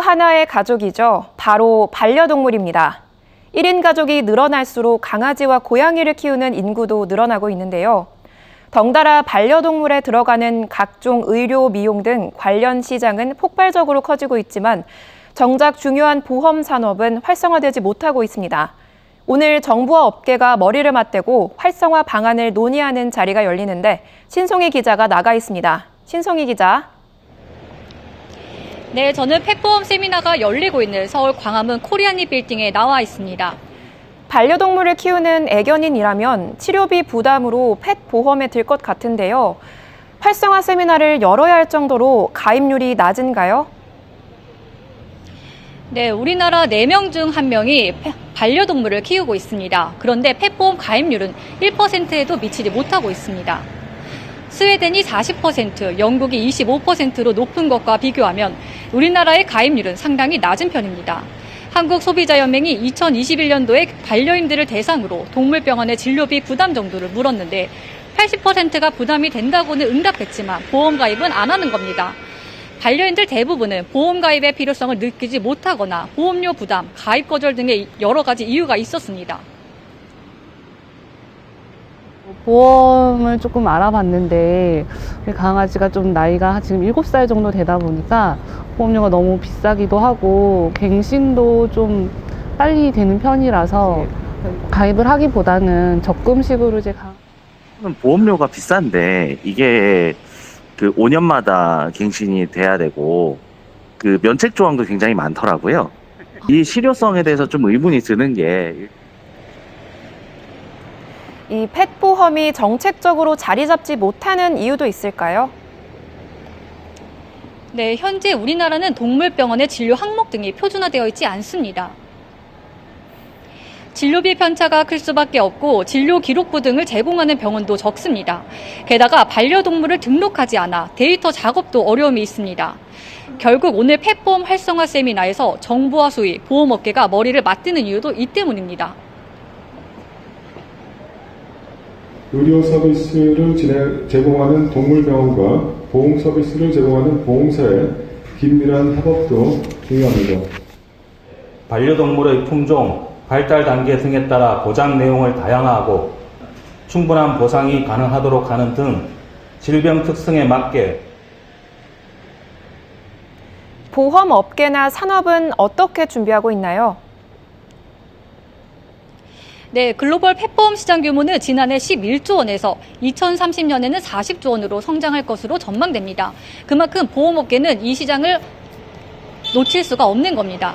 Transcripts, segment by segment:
하나의 가족이죠. 바로 반려동물입니다. 1인 가족이 늘어날수록 강아지와 고양이를 키우는 인구도 늘어나고 있는데요. 덩달아 반려동물에 들어가는 각종 의료, 미용 등 관련 시장은 폭발적으로 커지고 있지만 정작 중요한 보험 산업은 활성화되지 못하고 있습니다. 오늘 정부와 업계가 머리를 맞대고 활성화 방안을 논의하는 자리가 열리는데 신송희 기자가 나가 있습니다. 신송희 기자. 네, 저는 펫보험 세미나가 열리고 있는 서울 광화문 코리아니 빌딩에 나와 있습니다. 반려동물을 키우는 애견인이라면 치료비 부담으로 펫 보험에 들 것 같은데요. 활성화 세미나를 열어야 할 정도로 가입률이 낮은가요? 네, 우리나라 4명 중 1명이 반려동물을 키우고 있습니다. 그런데 펫보험 가입률은 1%에도 미치지 못하고 있습니다. 스웨덴이 40%, 영국이 25%로 높은 것과 비교하면 우리나라의 가입률은 상당히 낮은 편입니다. 한국소비자연맹이 2021년도에 반려인들을 대상으로 동물병원의 진료비 부담 정도를 물었는데 80%가 부담이 된다고는 응답했지만 보험 가입은 안 하는 겁니다. 반려인들 대부분은 보험 가입의 필요성을 느끼지 못하거나 보험료 부담, 가입 거절 등의 여러 가지 이유가 있었습니다. 보험을 조금 알아봤는데 강아지가 좀 나이가 지금 7살 정도 되다 보니까 보험료가 너무 비싸기도 하고 갱신도 좀 빨리 되는 편이라서 가입을 하기보다는 적금식으로 보험료가 비싼데 이게 그 5년마다 갱신이 돼야 되고 그 면책 조항도 굉장히 많더라고요. 이 실효성에 대해서 좀 의문이 드는 게 이 펫보험이 정책적으로 자리 잡지 못하는 이유도 있을까요? 네, 현재 우리나라는 동물병원의 진료 항목 등이 표준화되어 있지 않습니다. 진료비 편차가 클 수밖에 없고 진료 기록부 등을 제공하는 병원도 적습니다. 게다가 반려동물을 등록하지 않아 데이터 작업도 어려움이 있습니다. 결국 오늘 펫보험 활성화 세미나에서 정부와 소위 보험업계가 머리를 맞대는 이유도 이 때문입니다. 의료 서비스를 제공하는 동물병원과 보험 서비스를 제공하는 보험사의 긴밀한 협업도 중요합니다. 반려동물의 품종, 발달 단계 등에 따라 보장 내용을 다양화하고 충분한 보상이 가능하도록 하는 등 질병 특성에 맞게 보험업계나 산업은 어떻게 준비하고 있나요? 네, 글로벌 펫보험 시장 규모는 지난해 11조 원에서 2030년에는 40조 원으로 성장할 것으로 전망됩니다. 그만큼 보험업계는 이 시장을 놓칠 수가 없는 겁니다.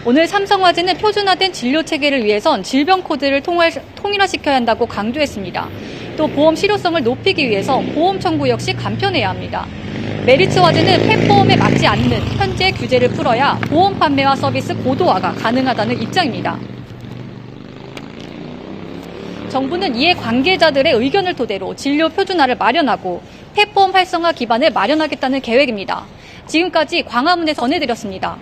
오늘 삼성화재는 표준화된 진료 체계를 위해선 질병 코드를 통일화시켜야 한다고 강조했습니다. 또 보험 실효성을 높이기 위해서 보험 청구 역시 간편해야 합니다. 메리츠화재는 펫보험에 맞지 않는 현재 규제를 풀어야 보험 판매와 서비스 고도화가 가능하다는 입장입니다. 정부는 이에 관계자들의 의견을 토대로 진료 표준화를 마련하고 펫보험 활성화 기반을 마련하겠다는 계획입니다. 지금까지 광화문에서 전해드렸습니다.